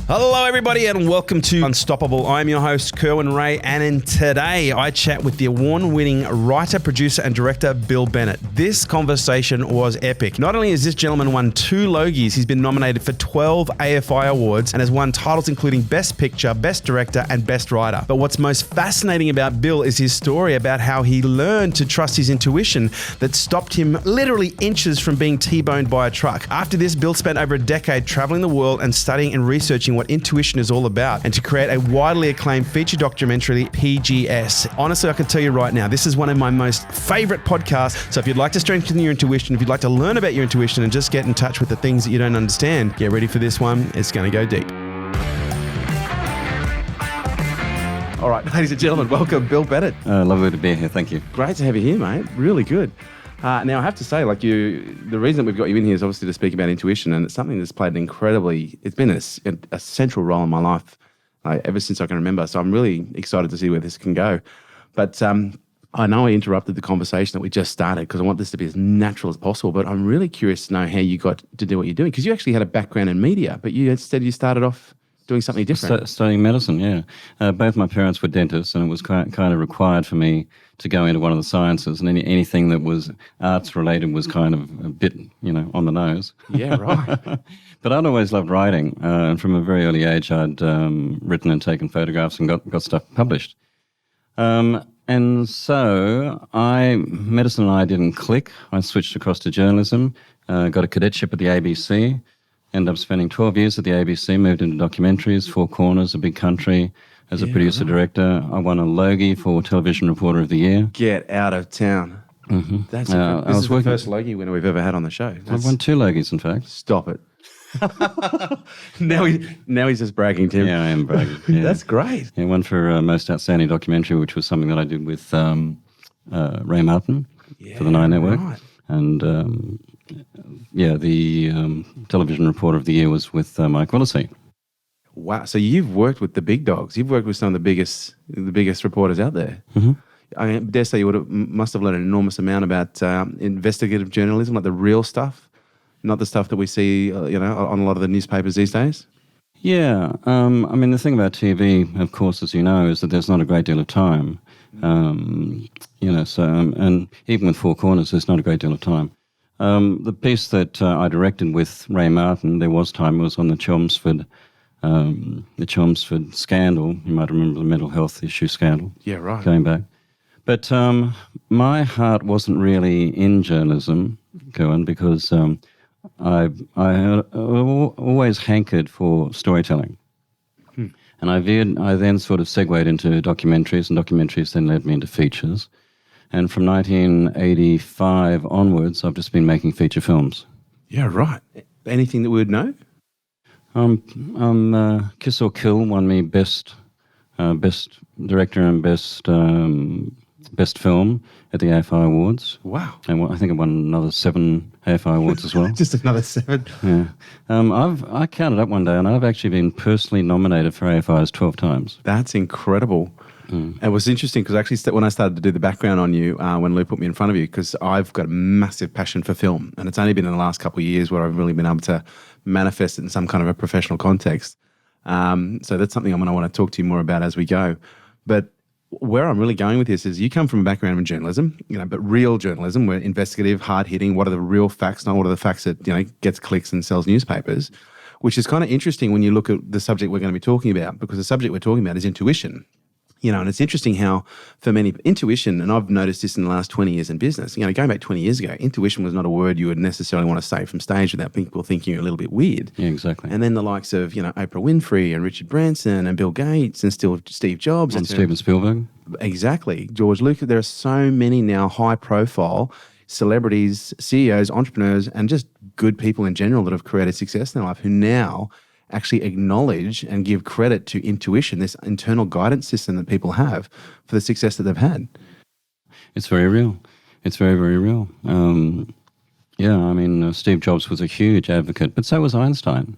Hello, everybody, and welcome to Unstoppable. I'm your host, Kerwin Ray, and today I chat with the award-winning writer, producer, and director, Bill Bennett. This conversation was epic. Not only has this gentleman won 2 Logies, he's been nominated for 12 AFI awards and has won titles including Best Picture, Best Director, and Best Writer. But what's most fascinating about Bill is his story about how he learned to trust his intuition that stopped him literally inches from being T-boned by a truck. After this, Bill spent over a decade traveling the world and studying and researching what intuition is all about, and to create a widely acclaimed feature documentary, PGS. Honestly, I can tell you right now, this is one of my most favorite podcasts. So if you'd like to strengthen your intuition, if you'd like to learn about your intuition and just get in touch with the things that you don't understand, get ready for this one. It's going to go deep. All right, ladies and gentlemen, welcome Bill Bennett. Lovely to be here. Thank you. Great to have you here, mate. Really good. Now, I have to say, the reason we've got you in here is obviously to speak about intuition, and it's something that's played it's been a central role in my life ever since I can remember. So I'm really excited to see where this can go. But I know I interrupted the conversation that we just started because I want this to be as natural as possible, but I'm really curious to know how you got to do what you're doing, because you actually had a background in media, but you started off doing something different. Studying medicine, yeah. Both my parents were dentists, and it was kind of required for me to go into one of the sciences, and anything that was arts related was kind of a bit, on the nose. Yeah, right. But I'd always loved writing, and from a very early age I'd written and taken photographs and got stuff published. And so medicine and I didn't click. I switched across to journalism, got a cadetship at the ABC, ended up spending 12 years at the ABC, moved into documentaries, Four Corners, A Big Country, as a producer-director. I won a Logie for Television Reporter of the Year. Get out of town. Mm-hmm. This is the first Logie winner we've ever had on the show. I've won 2 Logies, in fact. Stop it. Now he's just bragging, Tim. Yeah, I am bragging. Yeah. That's great. Yeah, one for Most Outstanding Documentary, which was something that I did with Ray Martin for the Nine Network. Right. And the Television Reporter of the Year was with Mike Willesee. Wow! So you've worked with the big dogs. You've worked with some of the biggest reporters out there. Mm-hmm. I dare say you must have learned an enormous amount about investigative journalism, like the real stuff, not the stuff that we see, on a lot of the newspapers these days. Yeah, the thing about TV, of course, as you know, is that there's not a great deal of time. And even with Four Corners, there's not a great deal of time. The piece that I directed with Ray Martin, there was time, it was on the Chelmsford scandal. You might remember the mental health issue scandal. Yeah, right. Going back. But my heart wasn't really in journalism, Kerwin, because I always hankered for storytelling. And I then sort of segued into documentaries, and documentaries then led me into features. And from 1985 onwards, I've just been making feature films. Yeah, right. Anything that we would know? Kiss or Kill won me best director and best film at the AFI Awards. Wow. And I think I won another 7 AFI Awards as well. Just another 7. Yeah. I counted up one day, and I've actually been personally nominated for AFIs 12 times. That's incredible. It was interesting because actually when I started to do the background on you, when Lou put me in front of you, because I've got a massive passion for film, and it's only been in the last couple of years where I've really been able to manifest it in some kind of a professional context. So that's something I'm going to want to talk to you more about as we go. But where I'm really going with this is you come from a background in journalism, but real journalism, where investigative, hard-hitting, what are the real facts, not what are the facts that, gets clicks and sells newspapers, which is kind of interesting when you look at the subject we're going to be talking about, because the subject we're talking about is intuition. And it's interesting how for many, intuition, and I've noticed this in the last 20 years in business, going back 20 years ago, intuition was not a word you would necessarily want to say from stage without people thinking you're a little bit weird. Yeah, exactly. And then the likes of, Oprah Winfrey and Richard Branson and Bill Gates and still Steve Jobs. And Steven Spielberg. Exactly. George Lucas. There are so many now high-profile celebrities, CEOs, entrepreneurs, and just good people in general that have created success in their life who now actually acknowledge and give credit to intuition, this internal guidance system that people have for the success that they've had. It's very real. It's very, very real. Steve Jobs was a huge advocate, but so was Einstein.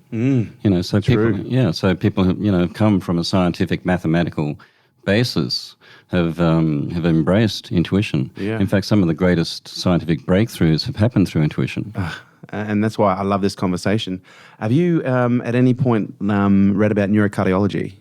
So people who come from a scientific, mathematical basis have embraced intuition. Yeah. In fact, some of the greatest scientific breakthroughs have happened through intuition. And that's why I love this conversation. Have you at any point read about neurocardiology?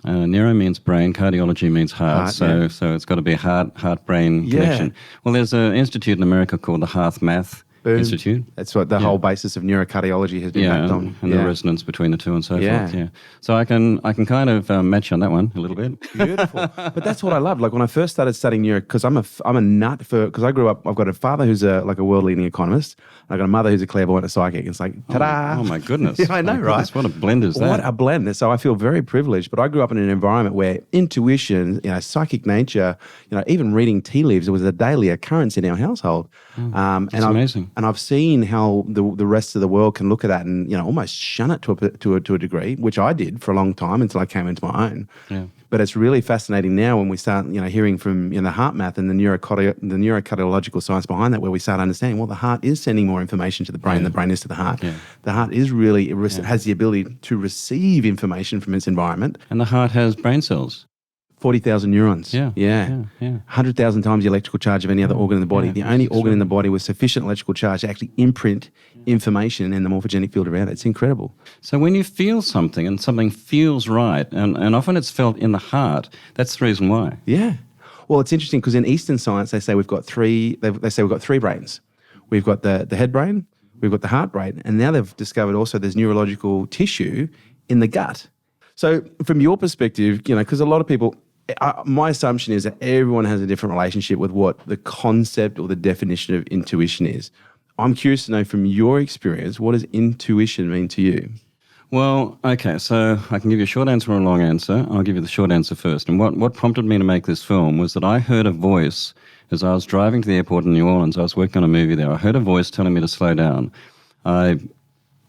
Neuro means brain, cardiology means heart, so it's got to be a heart-brain connection. Well, there's an institute in America called the Heart Math Institute. That's what the whole basis of neurocardiology has been based on. And the resonance between the two and so forth. Yeah. So I can kind of match you on that one a little bit. Beautiful. But that's what I loved. Like when I first started studying neuro, because I'm a nut for, because I grew up, I've got a father who's a world-leading economist. I've got a mother who's a clairvoyant and a psychic. It's like, ta-da. Oh my goodness. Yeah, I know, right? What a blend is that? What a blend. So I feel very privileged, but I grew up in an environment where intuition, psychic nature, even reading tea leaves, it was a daily occurrence in our household. That's amazing. And I've seen how the rest of the world can look at that and almost shun it to a degree, which I did for a long time until I came into my own. Yeah. But it's really fascinating now when we start, hearing from the heart math and the neurocardiological science behind that, where we start understanding, well, the heart is sending more information to the brain, the brain is to the heart. Yeah. The heart is really has the ability to receive information from its environment. And the heart has brain cells. 40,000 neurons. Yeah. 100,000 times the electrical charge of any other organ in the body. The only organ in the body with sufficient electrical charge to actually imprint information in the morphogenic field around it. It's incredible. So when you feel something and something feels right, and often it's felt in the heart, that's the reason why. Yeah. Well, it's interesting because in Eastern science, they say we've got three brains. We've got the head brain, we've got the heart brain, and now they've discovered also there's neurological tissue in the gut. So from your perspective, because a lot of people, my assumption is that everyone has a different relationship with what the concept or the definition of intuition is. I'm curious to know from your experience, what does intuition mean to you? Well, okay, so I can give you a short answer or a long answer. I'll give you the short answer first. And what prompted me to make this film was that I heard a voice as I was driving to the airport in New Orleans. I was working on a movie there. I heard a voice telling me to slow down. I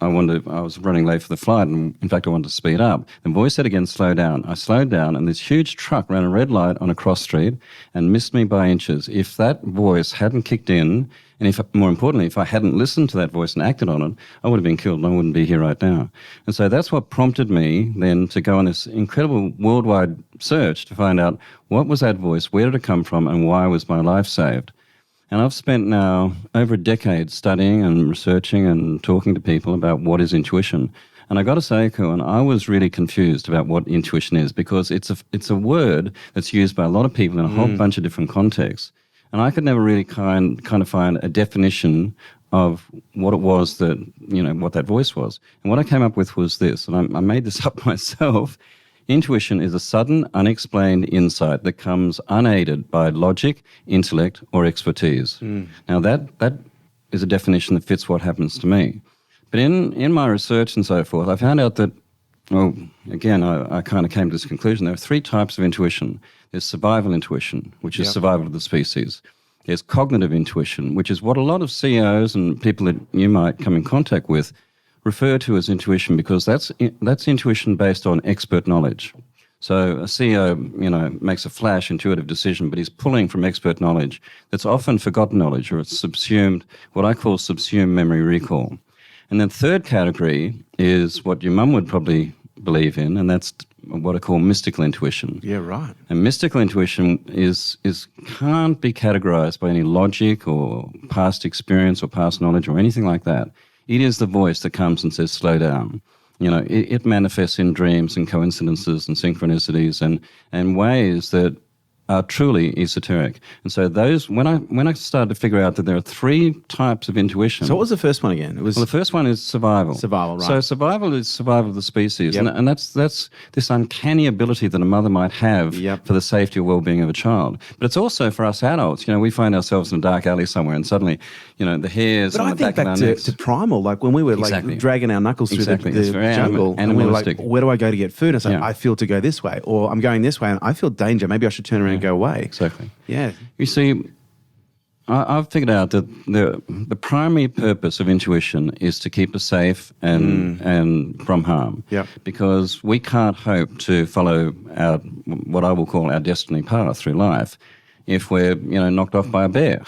was running late for the flight, and in fact I wanted to speed up. The voice said again, slow down. I slowed down, and this huge truck ran a red light on a cross street and missed me by inches. If that voice hadn't kicked in, and more importantly, if I hadn't listened to that voice and acted on it, I would have been killed and I wouldn't be here right now. And so that's what prompted me then to go on this incredible worldwide search to find out what was that voice, where did it come from, and why was my life saved. And I've spent now over a decade studying and researching and talking to people about what is intuition. And I got to say, Kerwin, I was really confused about what intuition is, because it's a word that's used by a lot of people in a whole bunch of different contexts. And I could never really kind of find a definition of what it was that, what that voice was. And what I came up with was this, and I made this up myself. Intuition is a sudden, unexplained insight that comes unaided by logic, intellect, or expertise. Now, that is a definition that fits what happens to me. But in my research and so forth, I found out that, again, I kind of came to this conclusion. There are three types of intuition. There's survival intuition, which is survival of the species. There's cognitive intuition, which is what a lot of CEOs and people that you might come in contact with refer to as intuition, because that's intuition based on expert knowledge. So a CEO, makes a flash intuitive decision, but he's pulling from expert knowledge that's often forgotten knowledge, or it's subsumed, what I call subsumed memory recall. And then third category is what your mum would probably believe in, and that's what I call mystical intuition. Yeah, right. And mystical intuition is can't be categorized by any logic or past experience or past knowledge or anything like that. It is the voice that comes and says, slow down. It manifests in dreams and coincidences and synchronicities and ways that are truly esoteric. And so those, when I started to figure out that there are three types of intuition. So what was the first one again? The first one is survival. Survival, right. So survival is survival of the species. Yep. And that's this uncanny ability that a mother might have for the safety or well-being of a child. But it's also for us adults. We find ourselves in a dark alley somewhere and suddenly, the hairs on the back of our necks. To primal, like when we were dragging our knuckles through the jungle, and we were like, where do I go to get food? And it's like, I feel to go this way, or I'm going this way and I feel danger. Maybe I should turn around and go away. Exactly. Yeah. You see, I've figured out that the primary purpose of intuition is to keep us safe and from harm. Yeah. Because we can't hope to follow what I will call our destiny path through life if we're knocked off by a bear.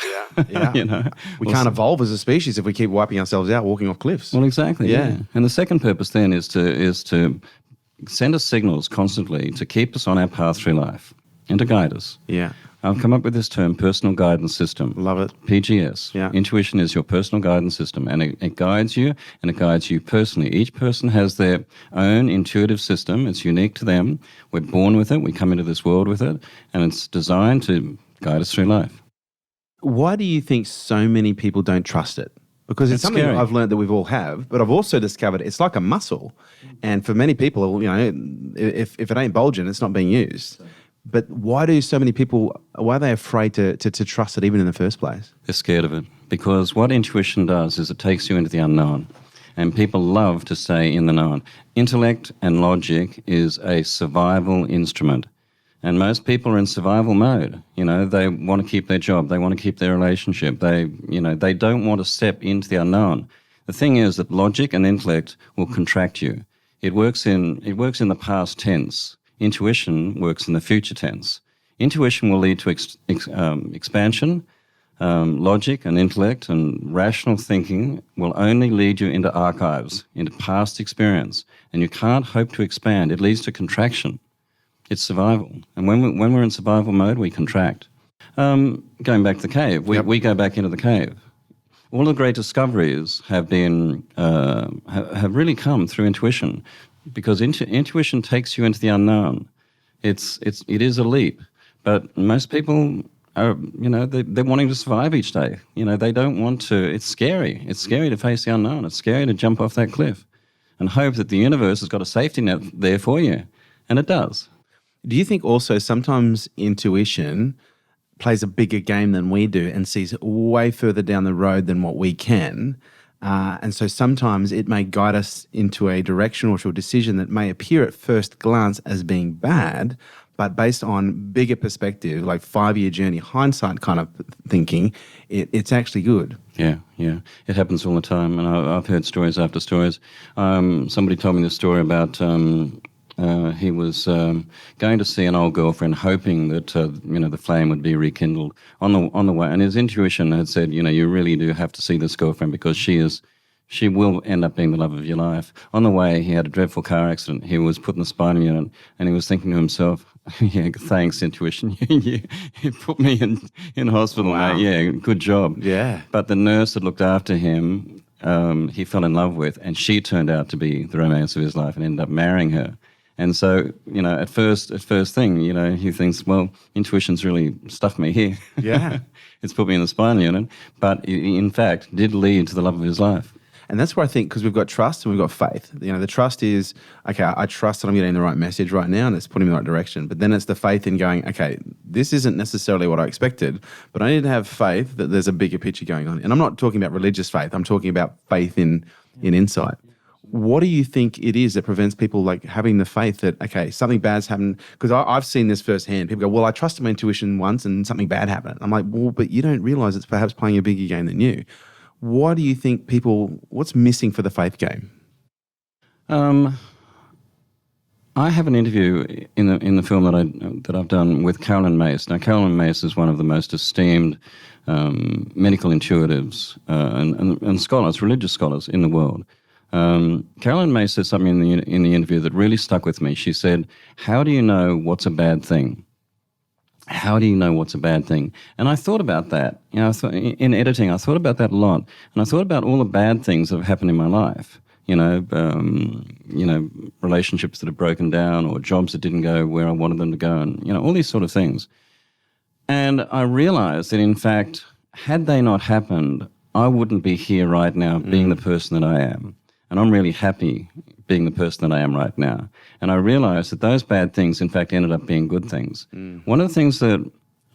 Yeah. We can't evolve as a species if we keep wiping ourselves out, walking off cliffs. Well, exactly. Yeah. And the second purpose then is to send us signals constantly to keep us on our path through life and to guide us. Yeah. I've come up with this term, personal guidance system. Love it. PGS. Yeah. Intuition is your personal guidance system, and it guides you, and it guides you personally. Each person has their own intuitive system. It's unique to them. We're born with it. We come into this world with it, and it's designed to guide us through life. Why do you think so many people don't trust it? Because it's something scary. I've learned that we've all have, but I've also discovered it's like a muscle. And for many people, if it ain't bulging, it's not being used. But why do so many people, why are they afraid to trust it even in the first place? They're scared of it because what intuition does is it takes you into the unknown, and people love to stay in the known. Intellect and logic is a survival instrument, and most people are in survival mode. They want to keep their job, they want to keep their relationship, they don't want to step into the unknown. The thing is that logic and intellect will contract you. It works in the past tense. Intuition works in the future tense. Intuition will lead to expansion. Logic and intellect and rational thinking will only lead you into archives, into past experience, and you can't hope to expand. It leads to contraction. It's survival. And when we're in survival mode, we contract. Going back to the cave, we go back into the cave. All the great discoveries have been have really come through intuition, because intuition takes you into the unknown. It is a leap, but most people are they're wanting to survive each day. They don't want to. It's scary. It's scary to face the unknown. It's scary to jump off that cliff, and hope that the universe has got a safety net there for you, and it does. Do you think also sometimes intuition plays a bigger game than we do and sees way further down the road than what we can? And so sometimes it may guide us into a direction or to a decision that may appear at first glance as being bad, but based on bigger perspective, like 5-year journey, hindsight kind of thinking, it's actually good. Yeah. It happens all the time, and I've heard stories after stories. Somebody told me this story about he was going to see an old girlfriend, hoping that the flame would be rekindled on the way. And his intuition had said, you really do have to see this girlfriend because she will end up being the love of your life. On the way, he had a dreadful car accident. He was put in the spinal unit, and he was thinking to himself, "Yeah, thanks, intuition. you put me in hospital, wow. mate. Yeah, good job." Yeah. But the nurse that looked after him, he fell in love with, and she turned out to be the romance of his life and ended up marrying her. And so, at first thing, he thinks, well, intuition's really stuffed me here. Yeah. It's put me in the spinal unit, but in fact did lead to the love of his life. And that's where I think, because we've got trust and we've got faith. The trust is, okay, I trust that I'm getting the right message right now and it's putting me in the right direction. But then it's the faith in going, okay, this isn't necessarily what I expected, but I need to have faith that there's a bigger picture going on. And I'm not talking about religious faith. I'm talking about faith in insight. What do you think it is that prevents people like having the faith that, okay, something bad's happened? Because I've seen this firsthand. People go, well, I trusted my intuition once and something bad happened. I'm like, well, but you don't realize it's perhaps playing a bigger game than you. Why do you think what's missing for the faith game? I have an interview in the film that I've done with Kerwin. Now, Kerwin is one of the most esteemed medical intuitives and scholars, religious scholars in the world. Caroline May said something in the interview that really stuck with me. She said, "How do you know what's a bad thing? How do you know what's a bad thing?" And I thought about that. In editing, I thought about that a lot, and I thought about all the bad things that have happened in my life. Relationships that have broken down, or jobs that didn't go where I wanted them to go, and all these sort of things. And I realized that, in fact, had they not happened, I wouldn't be here right now being the person that I am. And I'm really happy being the person that I am right now. And I realized that those bad things, in fact, ended up being good things. One of the things that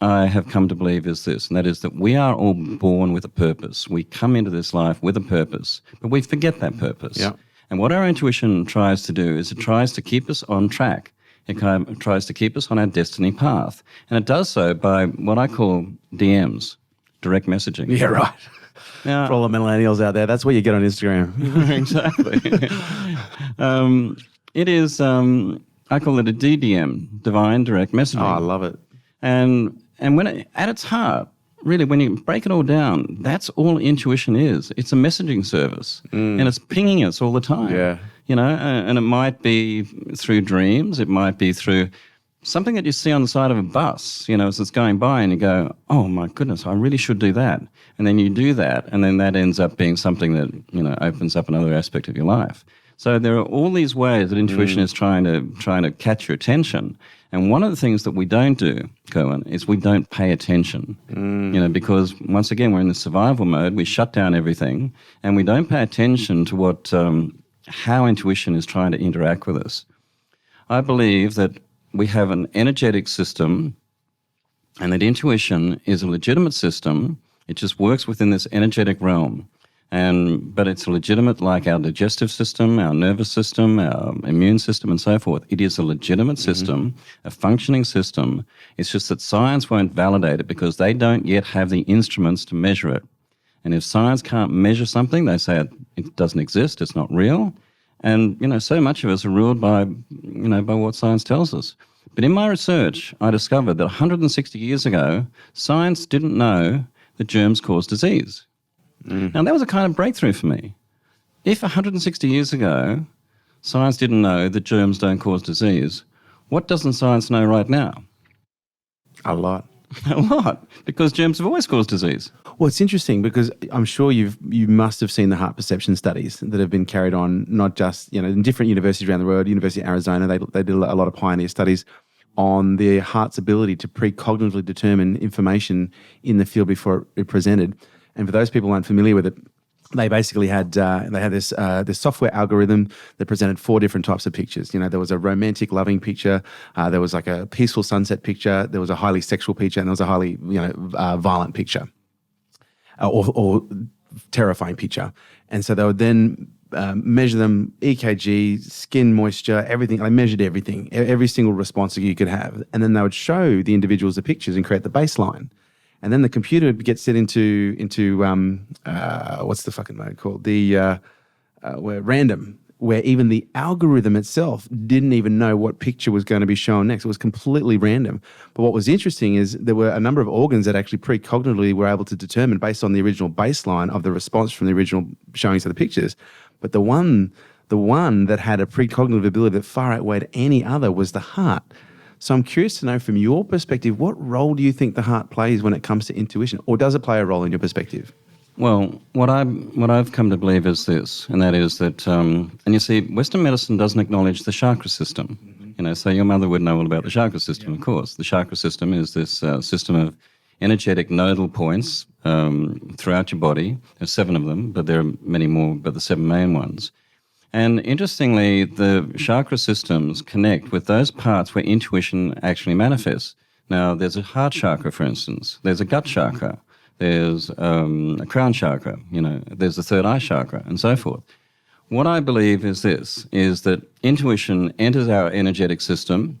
I have come to believe is this, and that is that we are all born with a purpose. We come into this life with a purpose, but we forget that purpose. Yeah. And what our intuition tries to do is it tries to keep us on track. It kind of tries to keep us on our destiny path. And it does so by what I call DMs, direct messaging. Yeah, right. Now, For all the millennials out there, that's what you get on Instagram. Exactly. It is, I call it a DDM, divine direct messaging. Oh, I love it. And when at its heart, really, when you break it all down, that's all intuition is. It's a messaging service, and it's pinging us all the time. Yeah. And it might be through dreams, it might be through something that you see on the side of a bus, as it's going by, and you go, oh my goodness, I really should do that. And then you do that, and then that ends up being something that, opens up another aspect of your life. So there are all these ways that intuition is trying to catch your attention. And one of the things that we don't do, Kerwin, is we don't pay attention. Because once again, we're in the survival mode. We shut down everything, and we don't pay attention to how intuition is trying to interact with us. I believe that we have an energetic system, and that intuition is a legitimate system. It just works within this energetic realm. But it's legitimate, like our digestive system, our nervous system, our immune system, and so forth. It is a legitimate system, a functioning system. It's just that science won't validate it because they don't yet have the instruments to measure it. And if science can't measure something, they say it doesn't exist, it's not real. And, so much of us are ruled by what science tells us. But in my research, I discovered that 160 years ago, science didn't know that germs cause disease. Now, that was a kind of breakthrough for me. If 160 years ago, science didn't know that germs don't cause disease, what doesn't science know right now? A lot. A lot, because germs have always caused disease. Well, it's interesting because I'm sure you must have seen the heart perception studies that have been carried on, not just, in different universities around the world. University of Arizona, they did a lot of pioneer studies on the heart's ability to precognitively determine information in the field before it presented. And for those people who aren't familiar with it, they basically had this software algorithm that presented 4 different types of pictures. There was a romantic, loving picture, there was like a peaceful sunset picture, there was a highly sexual picture, and there was a highly violent picture, or terrifying picture. And so they would then measure them, EKG, skin moisture, everything. They measured everything, every single response that you could have, and then they would show the individuals the pictures and create the baseline. And then the computer would get set into what's the fucking mode called? Where random, where even the algorithm itself didn't even know what picture was going to be shown next. It was completely random. But what was interesting is there were a number of organs that actually precognitively were able to determine based on the original baseline of the response from the original showings of the pictures. But the one that had a precognitive ability that far outweighed any other was the heart. So I'm curious to know from your perspective, what role do you think the heart plays when it comes to intuition, or does it play a role in your perspective? Well, what I've come to believe is this, and that is that, and you see, Western medicine doesn't acknowledge the chakra system. So your mother would know all about the chakra system, of course. The chakra system is this system of energetic nodal points throughout your body. There's 7 of them, but there are many more, but the 7 main ones. And interestingly, the chakra systems connect with those parts where intuition actually manifests. Now, there's a heart chakra, for instance. There's a gut chakra. There's a crown chakra. There's the third eye chakra, and so forth. What I believe is this, is that intuition enters our energetic system.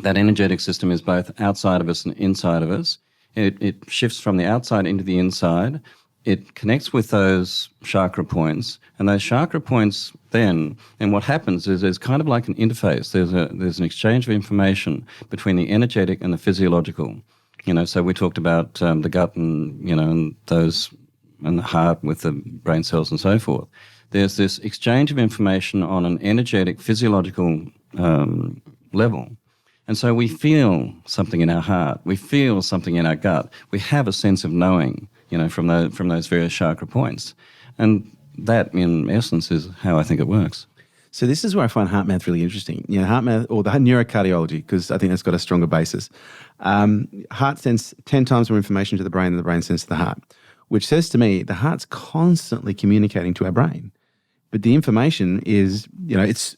That energetic system is both outside of us and inside of us. It shifts from the outside into the inside. It connects with those chakra points, and those chakra points then, and what happens is there's kind of like an interface. There's an exchange of information between the energetic and the physiological. So we talked about the gut and and the heart with the brain cells and so forth. There's this exchange of information on an energetic, physiological level. And so we feel something in our heart. We feel something in our gut. We have a sense of knowing, from those various chakra points. And that, in essence, is how I think it works. So this is where I find heart math really interesting. Heart math, or the neurocardiology, because I think that's got a stronger basis. Heart sends 10 times more information to the brain than the brain sends to the heart, which says to me the heart's constantly communicating to our brain. But the information is, it's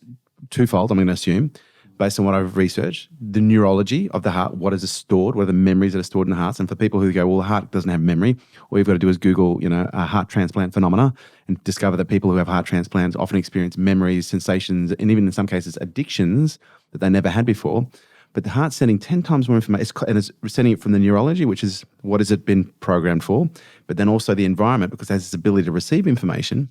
twofold, I'm going to assume, based on what I've researched. The neurology of the heart, what is stored, what are the memories that are stored in the heart. And for people who go, well, the heart doesn't have memory, all you've got to do is Google, a heart transplant phenomena and discover that people who have heart transplants often experience memories, sensations, and even in some cases addictions that they never had before. But the heart's sending 10 times more information, and it's sending it from the neurology, which is what has it been programmed for, but then also the environment, because it has this ability to receive information.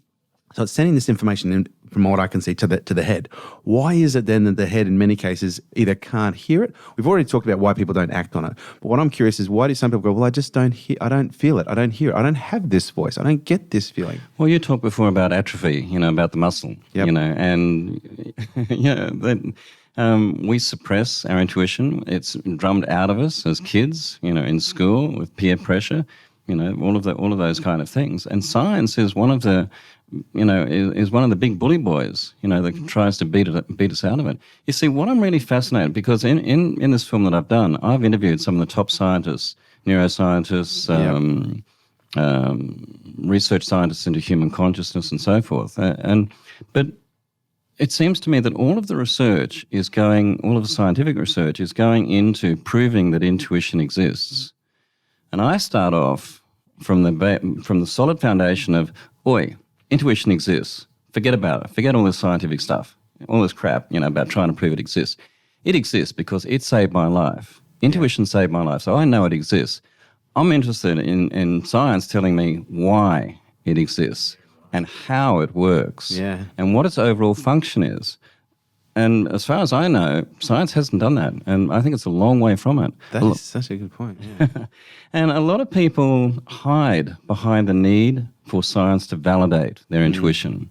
So it's sending this information in, from what I can see, to the head. Why is it then that the head in many cases either can't hear it? We've already talked about why people don't act on it. But what I'm curious is, why do some people go, well, I just don't hear, I don't feel it, I don't hear it, I don't have this voice, I don't get this feeling? Well, you talked before about atrophy, about the muscle, Yep. and We suppress our intuition. It's drummed out of us as kids, in school with peer pressure, all of those kind of things. And science is one of the, is one of the big bully boys, that tries to beat us out of it. You see, what I'm really fascinated, because in this film that I've done, I've interviewed some of the top scientists, neuroscientists, research scientists into human consciousness and so forth. But it seems to me that all of the scientific research is going into proving that intuition exists. And I start off from the solid foundation of, intuition exists. Forget about it. Forget all this scientific stuff, all this crap, about trying to prove it exists. It exists because it saved my life. Intuition saved my life, so I know it exists. I'm interested in science telling me why it exists and how it works and what its overall function is. And as far as I know, science hasn't done that, and I think it's a long way from it. That is such a good point, yeah. And a lot of people hide behind the need for science to validate their intuition.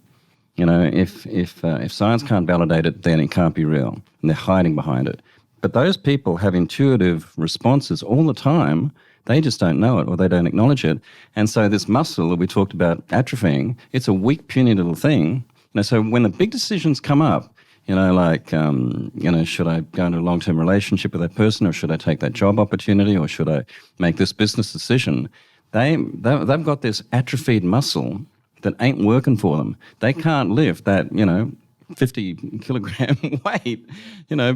If science can't validate it, then it can't be real, and they're hiding behind it. But those people have intuitive responses all the time. They just don't know it, or they don't acknowledge it. And so this muscle that we talked about atrophying, it's a weak, puny little thing. So when the big decisions come up, should I go into a long-term relationship with that person, or should I take that job opportunity, or should I make this business decision? They've got this atrophied muscle that ain't working for them. They can't lift that, 50-kilogram weight,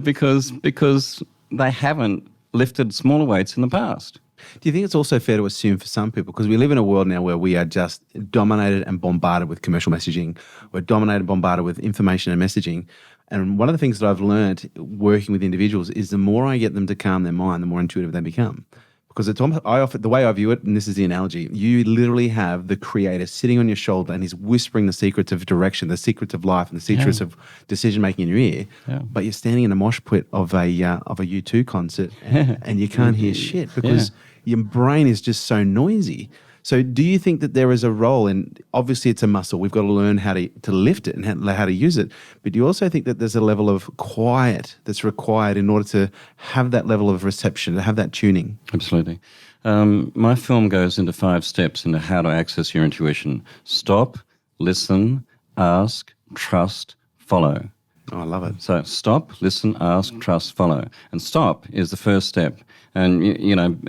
because they haven't lifted smaller weights in the past. Do you think it's also fair to assume for some people, because we live in a world now where we are just dominated and bombarded with commercial messaging, we're dominated and bombarded with information and messaging, and one of the things that I've learned working with individuals is the more I get them to calm their mind, the more intuitive they become. Because it's almost, the way I view it, and this is the analogy, you literally have the creator sitting on your shoulder and he's whispering the secrets of direction, the secrets of life, and the secrets of decision-making in your ear, but you're standing in a mosh pit of a U2 concert and you can't hear shit because your brain is just so noisy. So do you think that there is a role in, obviously it's a muscle, we've got to learn how to lift it and how to use it, but do you also think that there's a level of quiet that's required in order to have that level of reception, to have that tuning? Absolutely. My film goes into 5 steps into how to access your intuition. Stop, listen, ask, trust, follow. Oh, I love it. So stop, listen, ask, trust, follow. And stop is the first step. And,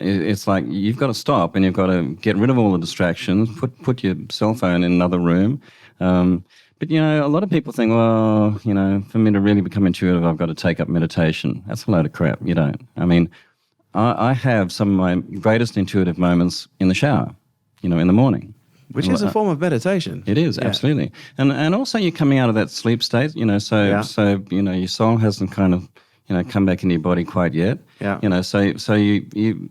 it's like you've got to stop and you've got to get rid of all the distractions, put your cell phone in another room. But, a lot of people think, for me to really become intuitive, I've got to take up meditation. That's a load of crap. You don't. I mean, I have some of my greatest intuitive moments in the shower, in the morning. Which is a form of meditation. It is, absolutely. And also you're coming out of that sleep state, so your soul hasn't kind of, come back into your body quite yet. Yeah. So you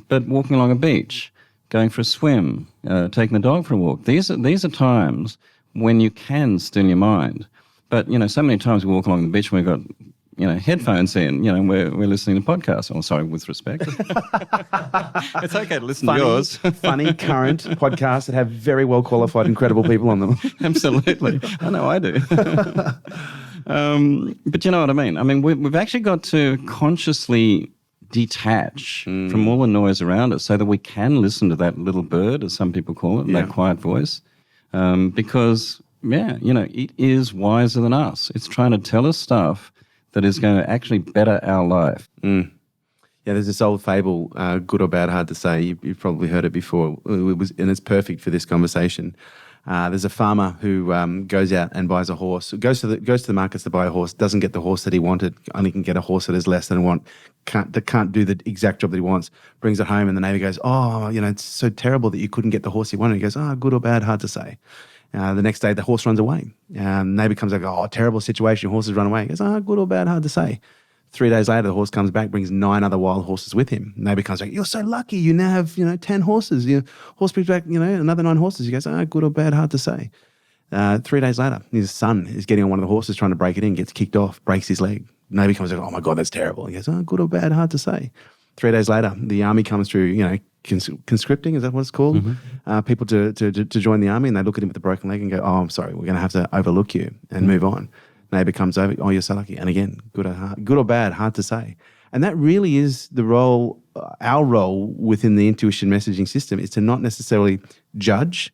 but walking along a beach, going for a swim, taking the dog for a walk, these are times when you can still your mind. But, so many times we walk along the beach and we've got, headphones in, we're listening to podcasts. Oh, sorry, with respect. It's okay to listen to yours. Funny, current podcasts that have very well qualified, incredible people on them. Absolutely. I know I do. But you know what I mean? I mean, we've actually got to consciously detach from all the noise around us so that we can listen to that little bird, as some people call it, that quiet voice. Because, it is wiser than us. It's trying to tell us stuff that is going to actually better our life. Yeah, there's this old fable, good or bad, hard to say. You've probably heard it before. And it's perfect for this conversation. There's a farmer who goes out and buys a horse, goes to the markets to buy a horse, doesn't get the horse that he wanted, only can get a horse that is less than that can't do the exact job that he wants, brings it home, and the neighbor goes, it's so terrible that you couldn't get the horse you wanted. He goes, good or bad, hard to say. The next day, the horse runs away. Neighbor comes like, terrible situation, horses run away. He goes, good or bad, hard to say. 3 days later, the horse comes back, brings 9 other wild horses with him. Neighbor comes back, you're so lucky, you now have, 10 horses. Your horse brings back, another 9 horses. He goes, good or bad, hard to say. 3 days later, his son is getting on one of the horses trying to break it in, gets kicked off, breaks his leg. Neighbor comes like, oh my God, that's terrible. He goes, good or bad, hard to say. 3 days later, the army comes through, conscripting, is that what it's called? Mm-hmm. People to join the army, and they look at him with a broken leg and go, I'm sorry, we're going to have to overlook you and move on. neighbor comes over, oh, you're so lucky. And again, good or bad, hard to say. And that really is the role, our role within the intuition messaging system, is to not necessarily judge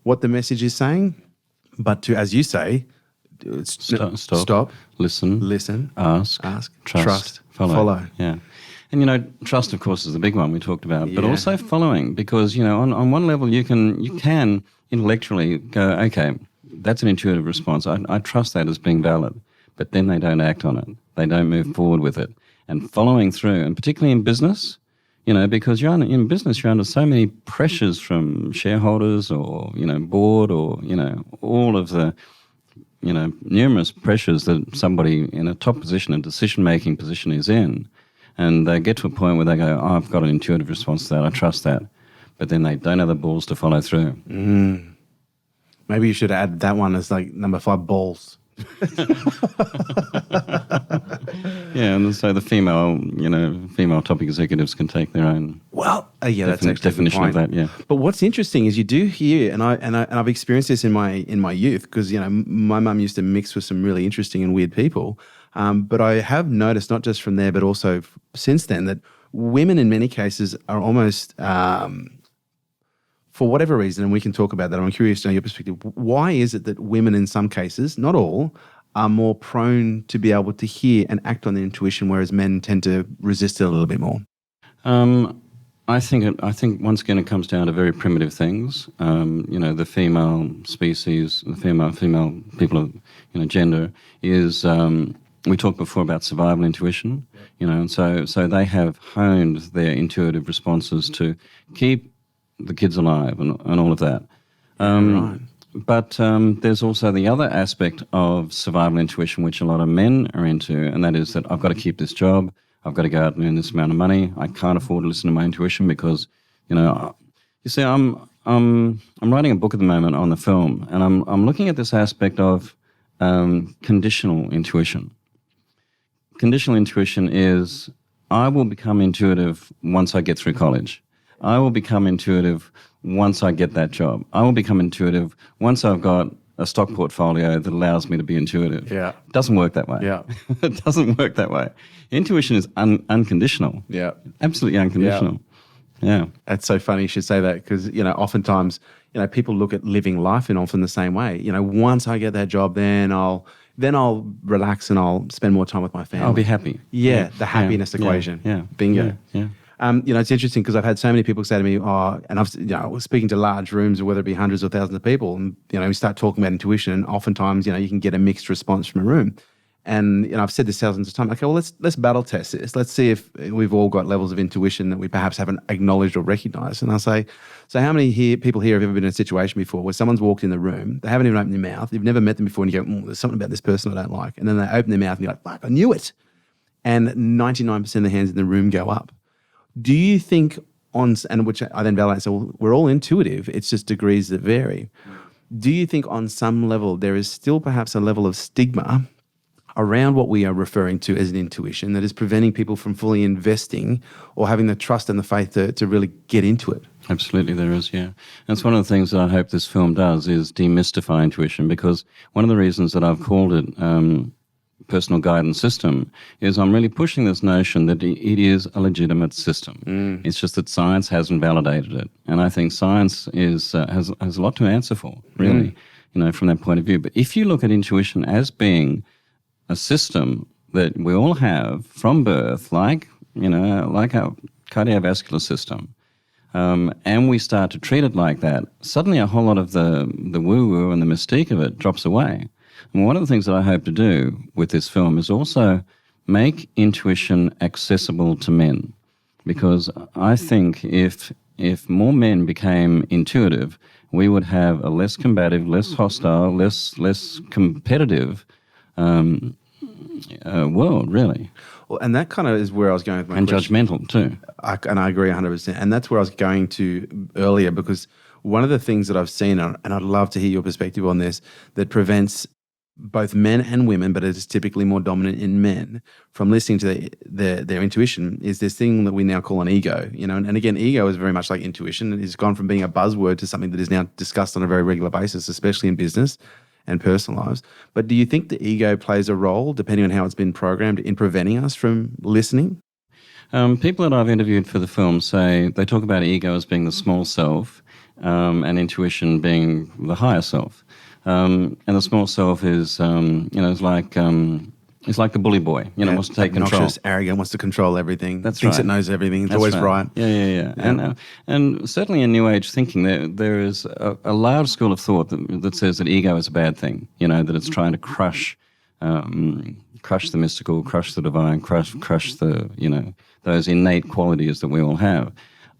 what the message is saying, but to, as you say, stop, listen, ask, trust, follow. Yeah. And, trust, of course, is the big one we talked about, but also following, because, on one level you can intellectually go, okay, that's an intuitive response. I trust that as being valid, but then they don't act on it. They don't move forward with it. And following through, and particularly in business, because in business, you're under so many pressures from shareholders or, board or, all of the, numerous pressures that somebody in a top position, a decision-making position is in. And they get to a point where they go, oh, I've got an intuitive response to that, I trust that. But then they don't have the balls to follow through. Maybe you should add that one as like number 5, balls. Yeah, and so the female top executives can take their own. Well, that's actually definition of that. Yeah. But what's interesting is you do hear, and I've experienced this in my youth, because my mum used to mix with some really interesting and weird people. But I have noticed, not just from there, but also since then, that women in many cases are almost, for whatever reason, and we can talk about that. I'm curious to know your perspective. Why is it that women in some cases, not all, are more prone to be able to hear and act on their intuition, whereas men tend to resist it a little bit more? I think once again it comes down to very primitive things. The female species, the female people of gender is. We talked before about survival intuition, and so they have honed their intuitive responses to keep the kids alive and all of that. Right. But there's also the other aspect of survival intuition, which a lot of men are into, and that is that I've got to keep this job, I've got to go out and earn this amount of money, I can't afford to listen to my intuition because, you see, I'm writing a book at the moment on the film, and I'm looking at this aspect of conditional intuition. Conditional intuition is, I will become intuitive once I get through college. I will become intuitive once I get that job. I will become intuitive once I've got a stock portfolio that allows me to be intuitive. Yeah. It doesn't work that way. Yeah. It doesn't work that way. Intuition is unconditional. Yeah. Absolutely unconditional. Yeah. That's so funny you should say that, because, oftentimes, people look at living life in often the same way. Once I get that job, then I'll relax and I'll spend more time with my family. I'll be happy. Yeah, the happiness equation. Yeah. Bingo. Yeah. It's interesting because I've had so many people say to me, and I was speaking to large rooms, or whether it be hundreds or thousands of people, and, we start talking about intuition, and oftentimes, you can get a mixed response from a room. And, I've said this thousands of times, okay, well, let's battle test this. Let's see if we've all got levels of intuition that we perhaps haven't acknowledged or recognized. And I'll say, so how many people here have ever been in a situation before where someone's walked in the room, they haven't even opened their mouth, you've never met them before, and you go, there's something about this person I don't like. And then they open their mouth and you're like, fuck, I knew it. And 99% of the hands in the room go up. Do you think and which I then validate, so we're all intuitive, it's just degrees that vary. Do you think on some level there is still perhaps a level of stigma around what we are referring to as an intuition that is preventing people from fully investing or having the trust and the faith to really get into it? Absolutely, there is, yeah. And it's one of the things that I hope this film does is demystify intuition, because one of the reasons that I've called it personal guidance system is I'm really pushing this notion that it is a legitimate system. It's just that science hasn't validated it. And I think science has a lot to answer for, really, from that point of view. But if you look at intuition as being a system that we all have from birth, like our cardiovascular system, and we start to treat it like that, suddenly a whole lot of the woo-woo and the mystique of it drops away. And one of the things that I hope to do with this film is also make intuition accessible to men, because I think if more men became intuitive, we would have a less combative, less hostile, less competitive world, really. Well, and that kind of is where I was going with my and question. Judgmental too. And I agree 100%. And that's where I was going to earlier, because one of the things that I've seen, and I'd love to hear your perspective on this, that prevents both men and women, but it is typically more dominant in men, from listening to their intuition, is this thing that we now call an ego. And again, ego is very much like intuition. It's gone from being a buzzword to something that is now discussed on a very regular basis, especially in business. and personal lives. But do you think the ego plays a role, depending on how it's been programmed, in preventing us from listening? People that I've interviewed for the film say they talk about ego as being the small self, and intuition being the higher self. And the small self is, it's like the bully boy, wants to take control. Obnoxious, arrogant, wants to control everything. That's thinks right. it knows everything. It's That's always right. Yeah. And certainly in New Age thinking, there is a large school of thought that says that ego is a bad thing. That it's trying to crush the mystical, crush the divine, crush the those innate qualities that we all have.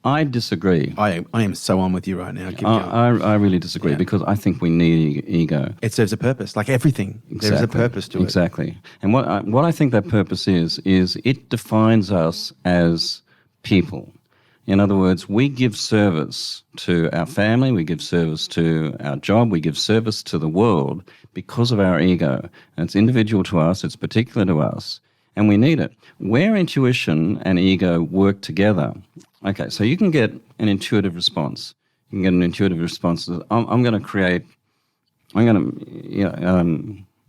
I disagree. I am so on with you right now. Keep going. I really disagree because I think we need ego. It serves a purpose, like everything. Exactly. There's a purpose to it. Exactly. And what I think that purpose is it defines us as people. In other words, we give service to our family, we give service to our job, we give service to the world because of our ego. And it's individual to us, it's particular to us, and we need it. Where intuition and ego work together. Okay, so you can get an intuitive response. You can get an intuitive response. I'm going to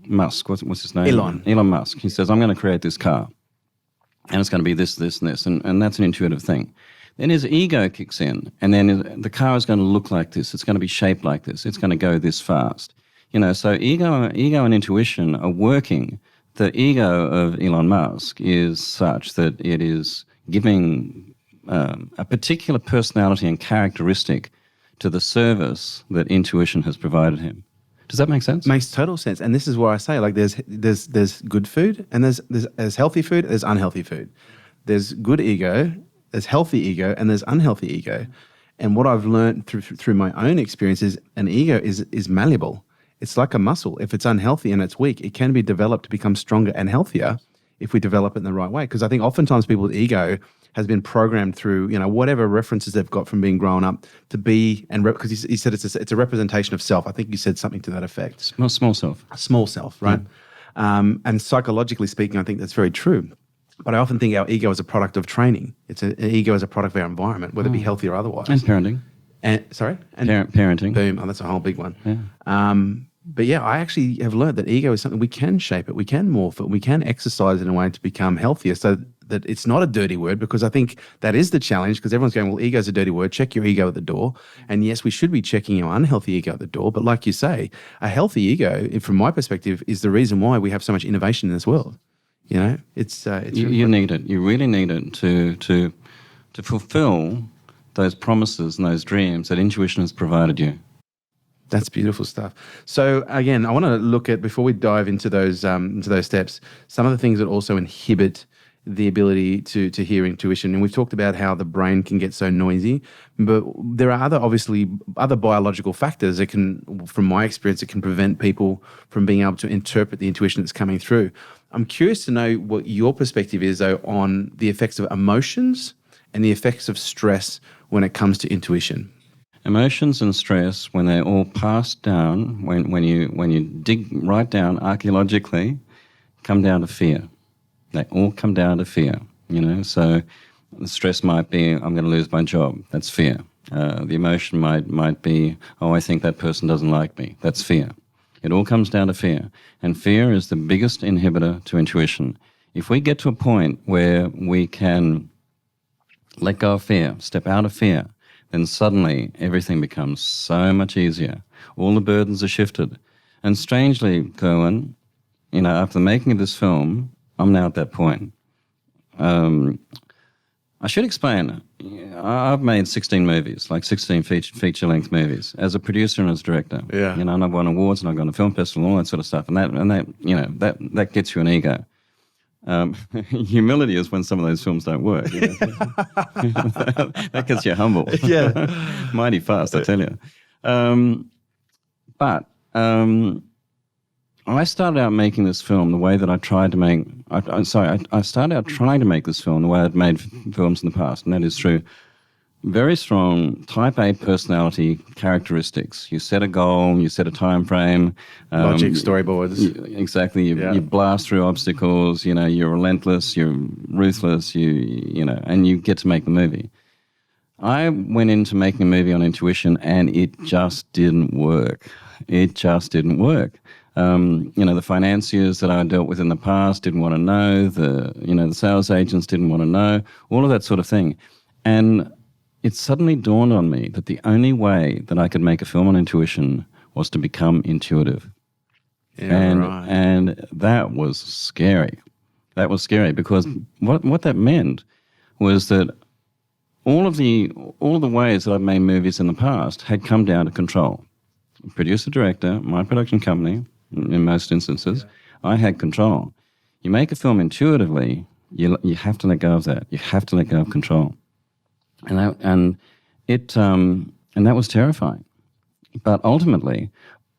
Musk, what's his name? Elon Musk. He says, I'm going to create this car. And it's going to be this, this, and this. And that's an intuitive thing. Then his ego kicks in. And then the car is going to look like this. It's going to be shaped like this. It's going to go this fast. So ego and intuition are working. The ego of Elon Musk is such that it is giving a particular personality and characteristic to the service that intuition has provided him. Does that make sense? Makes total sense. And this is where I say, like, there's good food and there's healthy food, there's unhealthy food. There's good ego, there's healthy ego, and there's unhealthy ego. And what I've learned through my own experience is an ego is malleable. It's like a muscle. If it's unhealthy and it's weak, it can be developed to become stronger and healthier if we develop it in the right way. Because I think oftentimes people's ego has been programmed through, whatever references they've got from being grown up to be, and because he said it's a representation of self. I think you said something to that effect. Small self. Small self, right? And psychologically speaking, I think that's very true. But I often think our ego is a product of training. An ego is a product of our environment, whether it be healthy or otherwise. And parenting. Parenting. Boom. Oh, that's a whole big one. Yeah. But yeah, I actually have learned that ego is something we can shape it, we can morph it, we can exercise in a way to become healthier so that it's not a dirty word, because I think that is the challenge, because everyone's going, well, ego is a dirty word, check your ego at the door. And yes, we should be checking our unhealthy ego at the door. But like you say, a healthy ego, from my perspective, is the reason why we have so much innovation in this world. It's you need it. You really need it to fulfill those promises and those dreams that intuition has provided you. That's beautiful stuff. So again, I want to look at, before we dive into those steps, some of the things that also inhibit the ability to hear intuition. And we've talked about how the brain can get so noisy, but there are other biological factors that can, from my experience, it can prevent people from being able to interpret the intuition that's coming through. I'm curious to know what your perspective is, though, on the effects of emotions and the effects of stress when it comes to intuition. Emotions and stress, when they're all passed down, when you dig right down archaeologically, come down to fear. They all come down to fear. So the stress might be, I'm going to lose my job. That's fear. The emotion might be, I think that person doesn't like me. That's fear. It all comes down to fear. And fear is the biggest inhibitor to intuition. If we get to a point where we can let go of fear, step out of fear, then suddenly everything becomes so much easier. All the burdens are shifted. And strangely, Kerwin, after the making of this film, I'm now at that point. I should explain, I've made 16 movies, like 16 feature-length movies, as a producer and as director. Yeah. And I've won awards and I've gone to film festival and all that sort of stuff. And that gets you an ego. Humility is when some of those films don't work. That gets you humble. Yeah. Mighty fast, I tell you. But I started out making this film the way that I tried to make... I started out trying to make this film the way I'd made films in the past, and that is through very strong type A personality characteristics. You set a goal, you set a time frame. Logic, storyboards. Exactly. You blast through obstacles, you're relentless, you're ruthless, and you get to make the movie. I went into making a movie on intuition, and it just didn't work. It just didn't work. The financiers that I dealt with in the past didn't want to know. The sales agents didn't want to know. All of that sort of thing. And it suddenly dawned on me that the only way that I could make a film on intuition was to become intuitive. Yeah, and that was scary. That was scary because what that meant was that all of the ways that I've made movies in the past had come down to control. Producer, director, my production company, in most instances, I had control. You make a film intuitively, you have to let go of that. You have to let go of control. And that was terrifying. But ultimately,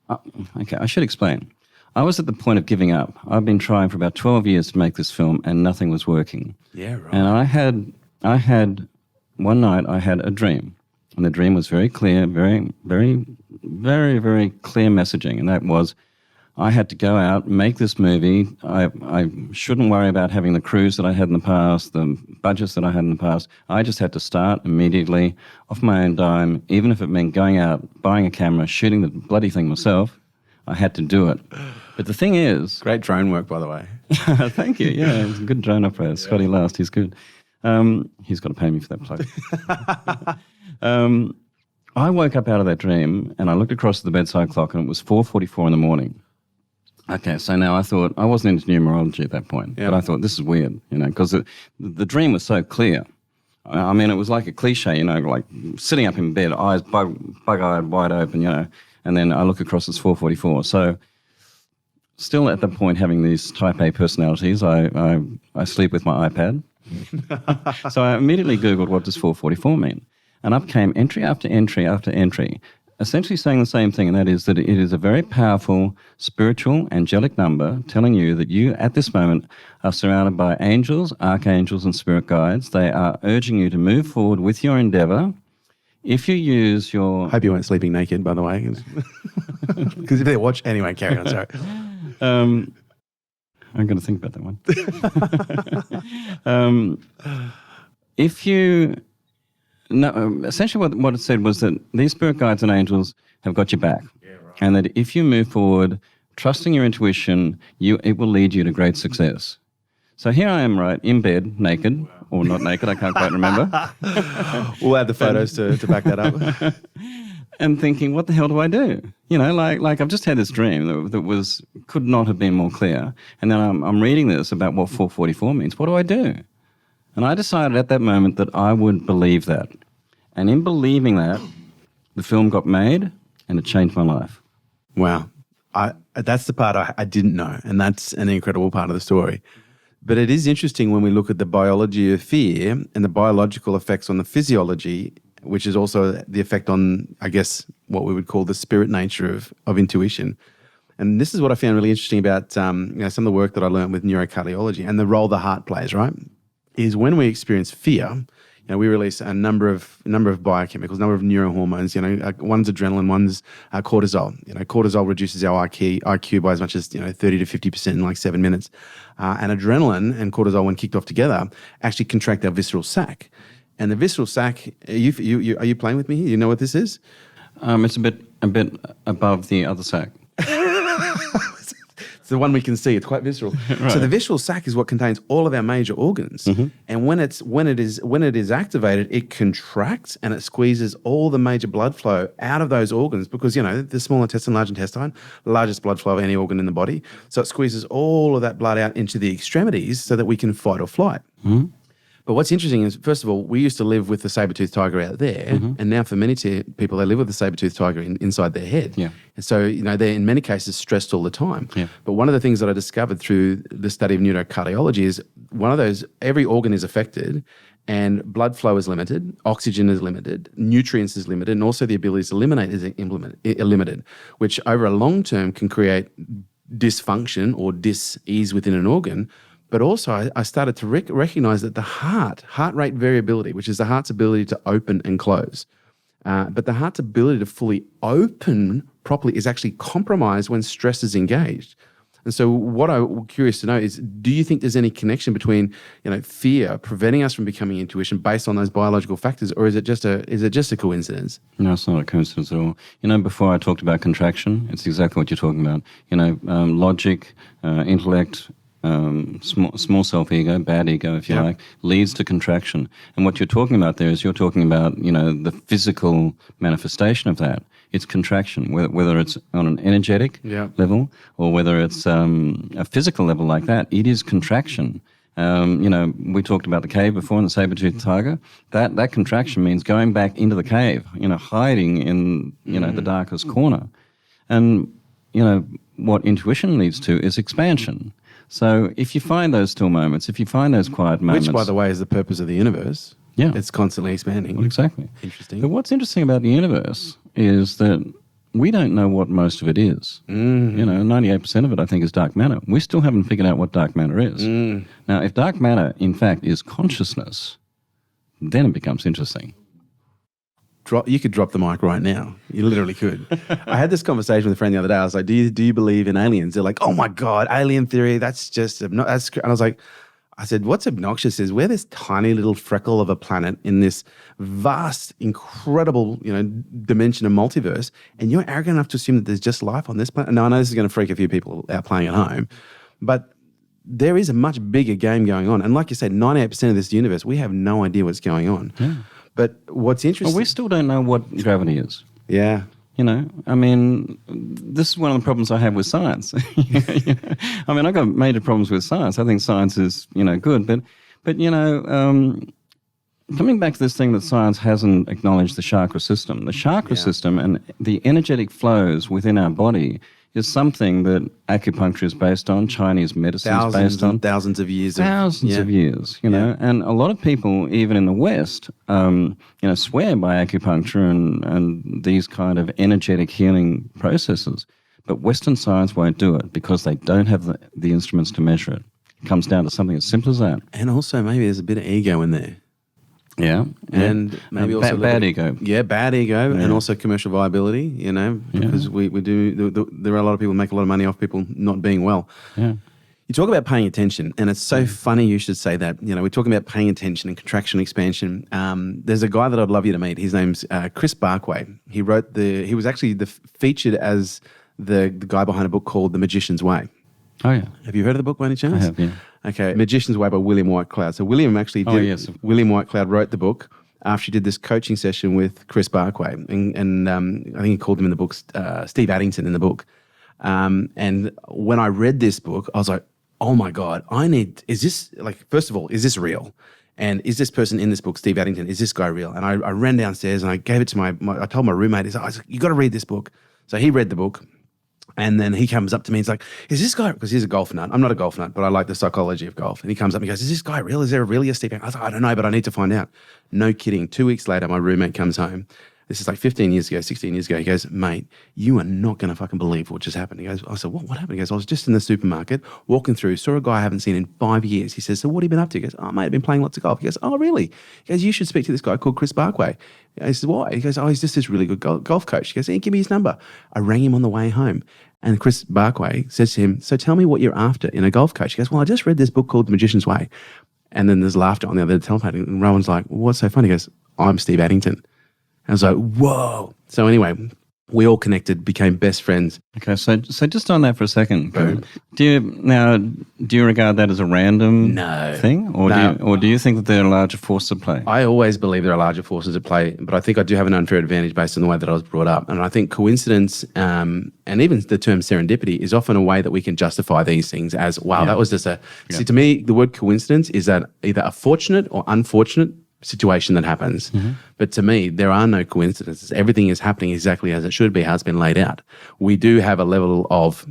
I should explain. I was at the point of giving up. I've been trying for about 12 years to make this film, and nothing was working. Yeah, right. And one night I had a dream, and the dream was very clear, very, very, very, very clear messaging, and that was I had to go out, make this movie. I shouldn't worry about having the crews that I had in the past, the budgets that I had in the past. I just had to start immediately off my own dime, even if it meant going out, buying a camera, shooting the bloody thing myself. I had to do it. But the thing is... Great drone work, by the way. Thank you. Yeah, he's a good drone operator. Yeah. Scotty Last, he's good. He's got to pay me for that plug. I woke up out of that dream and I looked across at the bedside clock and it was 4:44 in the morning. Okay, so now I thought, I wasn't into numerology at that point, but I thought this is weird, because the dream was so clear. I mean, it was like a cliche, like sitting up in bed, eyes bug-eyed, wide open, and then I look across, it's 4:44. So still at that point having these type A personalities, I sleep with my iPad. So I immediately Googled, what does 4:44 mean? And up came entry after entry after entry, essentially saying the same thing, and that is that it is a very powerful, spiritual, angelic number telling you that you, at this moment, are surrounded by angels, archangels, and spirit guides. They are urging you to move forward with your endeavor. If you use your... Hope you weren't sleeping naked, by the way. Because if they watch... Anyway, carry on, sorry. I'm going to think about that one. If you... No, essentially what it said was that these spirit guides and angels have got your back. Yeah, right. And that if you move forward, trusting your intuition, it will lead you to great success. So here I am, right, in bed, naked, or not naked, I can't quite remember. We'll add the photos to back that up. And thinking, what the hell do I do? Like I've just had this dream that could not have been more clear. And then I'm reading this about what 4:44 means. What do I do? And I decided at that moment that I would believe that. And in believing that, the film got made and it changed my life. Wow. That's the part I didn't know, and that's an incredible part of the story. But it is interesting when we look at the biology of fear and the biological effects on the physiology, which is also the effect on, I guess, what we would call the spirit nature of intuition. And this is what I found really interesting about some of the work that I learned with neurocardiology and the role the heart plays, right? Is when we experience fear, we release a number of biochemicals, number of neurohormones. One's adrenaline, one's cortisol. Cortisol reduces our IQ by as much as 30 to 50% in like 7 minutes. And adrenaline and cortisol, when kicked off together, actually contract our visceral sac. And the visceral sac, are you playing with me here? You know what this is? It's a bit above the other sac. It's the one we can see. It's quite visceral. Right. So the visceral sac is what contains all of our major organs. Mm-hmm. And when it is activated, it contracts and it squeezes all the major blood flow out of those organs because, the small intestine, large intestine, the largest blood flow of any organ in the body. So it squeezes all of that blood out into the extremities so that we can fight or flight. Mm-hmm. But what's interesting is, first of all, we used to live with the saber-toothed tiger out there, and now for many people, they live with the saber-toothed tiger inside their head. Yeah. And so, they're in many cases stressed all the time. Yeah. But one of the things that I discovered through the study of neurocardiology is every organ is affected and blood flow is limited, oxygen is limited, nutrients is limited, and also the ability to eliminate is limited, which over a long term can create dysfunction or dis-ease within an organ. But also I started to recognize that the heart rate variability, which is the heart's ability to open and close, but the heart's ability to fully open properly is actually compromised when stress is engaged. And so what I'm curious to know is, do you think there's any connection between, fear preventing us from becoming intuition based on those biological factors, or is it just a coincidence? No, it's not a coincidence at all. Before I talked about contraction, it's exactly what you're talking about. Logic, intellect, small self-ego, bad ego, if you like, leads to contraction. And what you're talking about there is you're talking about, the physical manifestation of that. It's contraction, whether it's on an energetic level or whether it's a physical level like that. It is contraction. We talked about the cave before and the saber-toothed tiger. That contraction means going back into the cave, hiding in, the darkest corner. And, what intuition leads to is expansion. So if you find those still moments, if you find those quiet moments... Which, by the way, is the purpose of the universe. Yeah. It's constantly expanding. Well, exactly. Interesting. But what's interesting about the universe is that we don't know what most of it is. 98% of it, I think, is dark matter. We still haven't figured out what dark matter is. Now, if dark matter, in fact, is consciousness, then it becomes interesting. You could drop the mic right now. You literally could. I had this conversation with a friend the other day. I was like, do you believe in aliens? They're like, oh my God, alien theory, that's just, and I was like, I said, what's obnoxious is we're this tiny little freckle of a planet in this vast, incredible, dimension of multiverse, and you're arrogant enough to assume that there's just life on this planet. Now, I know this is going to freak a few people out playing at home, but there is a much bigger game going on. And like you said, 98% of this universe, we have no idea what's going on. Yeah. But what's interesting... Well, we still don't know what gravity is. Yeah. This is one of the problems I have with science. I've got major problems with science. I think science is, good. But coming back to this thing that science hasn't acknowledged the chakra system. The chakra system and the energetic flows within our body is something that acupuncture is based on, Chinese medicine is based on. Thousands of years. Thousands of years, And a lot of people, even in the West, swear by acupuncture and these kind of energetic healing processes. But Western science won't do it because they don't have the instruments to measure it. It comes down to something as simple as that. And also maybe there's a bit of ego in there. Yeah. And maybe also bad ego. Yeah, bad ego, and also commercial viability, because we do, there are a lot of people who make a lot of money off people not being well. Yeah. You talk about paying attention, and it's so funny you should say that. We're talking about paying attention and contraction expansion. There's a guy that I'd love you to meet. His name's Chris Barkway. He was actually featured as the guy behind a book called The Magician's Way. Oh, yeah. Have you heard of the book by any chance? I have, yeah. Okay, Magician's Way by William Whitecloud. So William actually did. Oh, yes. William Whitecloud wrote the book after he did this coaching session with Chris Barkway, and I think he called him in the book Steve Addington in the book. And when I read this book, I was like, oh my God, first of all, is this real? And is this person in this book, Steve Addington, is this guy real? And I ran downstairs and I gave it to I told my roommate, I was like, you got to read this book. So he read the book. And then he comes up to me, he's like, is this guy, because he's a golf nut. I'm not a golf nut, but I like the psychology of golf. And he comes up and he goes, is this guy real? Is there really a Steve Addington? I was like, I don't know, but I need to find out. No kidding. 2 weeks later, my roommate comes home. This is like 15 years ago, 16 years ago. He goes, mate, you are not going to fucking believe what just happened. He goes, I said, what happened? He goes, I was just in the supermarket walking through, saw a guy I haven't seen in 5 years. He says, so what have you been up to? He goes, oh, mate, I've been playing lots of golf. He goes, oh, really? He goes, you should speak to this guy called Chris Barkway. He says, why? He goes, oh, he's just this really good golf coach. He goes, hey, give me his number. I rang him on the way home. And Chris Barkway says to him, so tell me what you're after in a golf coach. He goes, well, I just read this book called The Magician's Way. And then there's laughter on the other telephone. And Rowan's like, well, what's so funny? He goes, I'm Steve Addington. I was like, whoa. So anyway, we all connected, became best friends. Okay, so just on that for a second. Do you regard that as a random thing? Or do you think that there are larger forces at play? I always believe there are larger forces at play, but I think I do have an unfair advantage based on the way that I was brought up. And I think coincidence, and even the term serendipity, is often a way that we can justify these things as, wow, that was just See, to me, the word coincidence is that either a fortunate or unfortunate situation that happens. Mm-hmm. But to me, there are no coincidences. Everything is happening exactly as it should be, how it's been laid out. We do have a level of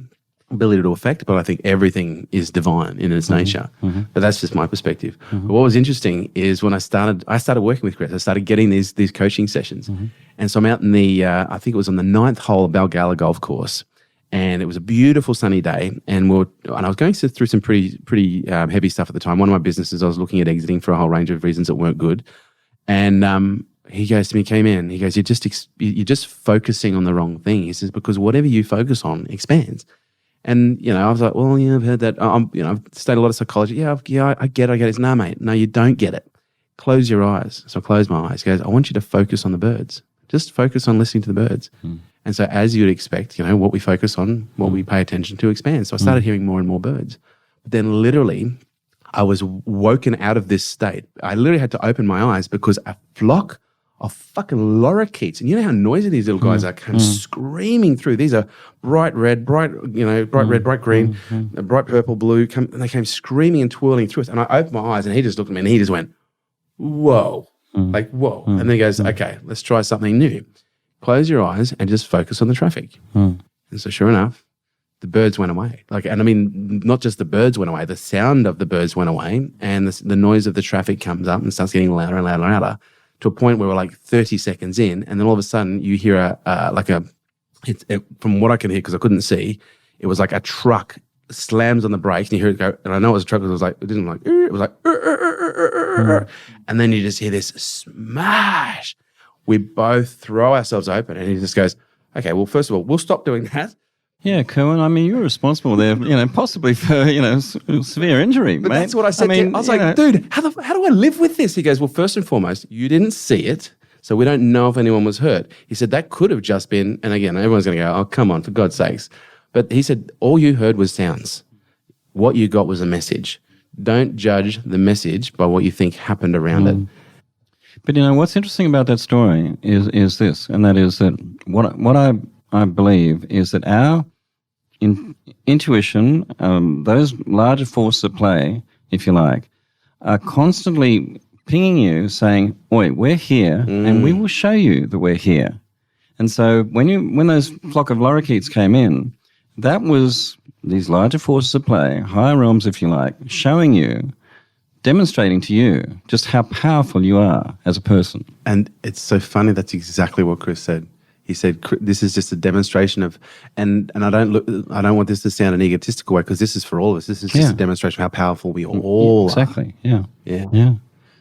ability to affect, but I think everything is divine in its nature. Mm-hmm. But that's just my perspective. Mm-hmm. But what was interesting is when I started working with Chris, I started getting these coaching sessions. Mm-hmm. And so I'm out in the, I think it was on the 9th hole of Balgala golf course. And it was a beautiful sunny day, and I was going through some pretty heavy stuff at the time. One of my businesses I was looking at exiting for a whole range of reasons that weren't good. And he goes to me, came in. He goes, you're just focusing on the wrong thing. He says, because whatever you focus on expands. And, I was like, well, yeah, I've heard that. I've studied a lot of psychology. I get it. It's, nah, mate. No, you don't get it. Close your eyes. So I closed my eyes. He goes, I want you to focus on the birds. Just focus on listening to the birds. And so as you'd expect, what we focus on, what we pay attention to expands. So I started hearing more and more birds. But then literally, I was woken out of this state. I literally had to open my eyes because a flock of fucking lorikeets, and you know how noisy these little guys are, came screaming through. These are bright red, bright red, bright green, bright purple, blue, and they came screaming and twirling through us. And I opened my eyes and he just looked at me and he just went, whoa, like, whoa. And then he goes, okay, let's try something new. Close your eyes and just focus on the traffic. And so sure enough, the birds went away. And I mean, not just the birds went away, the sound of the birds went away, and the noise of the traffic comes up and starts getting louder and louder and louder, to a point where we're like 30 seconds in, and then all of a sudden you hear from what I can hear, because I couldn't see, it was like a truck slams on the brakes, and you hear it go, and I know it was a truck, because it was like, and then you just hear this smash. We both throw ourselves open, and he just goes, okay, well, first of all, we'll stop doing that. Yeah, Kerwin, I mean, you're responsible there, possibly for, severe injury, but mate. That's what I said to him. I was like, dude, how do I live with this? He goes, well, first and foremost, you didn't see it, so we don't know if anyone was hurt. He said, that could have just been, and again, everyone's going to go, oh, come on, for God's sakes. But he said, all you heard was sounds. What you got was a message. Don't judge the message by what you think happened around it. But, what's interesting about that story is this, and that is that what I believe is that our intuition, those larger forces at play, if you like, are constantly pinging you saying, oi, we're here, and we will show you that we're here. And so when those flock of lorikeets came in, that was these larger forces at play, higher realms, if you like, showing you, demonstrating to you just how powerful you are as a person. And it's so funny, that's exactly what Chris said. He said, this is just a demonstration of, and I don't want this to sound an egotistical way, because this is for all of us. This is just a demonstration of how powerful we all are. Exactly, yeah.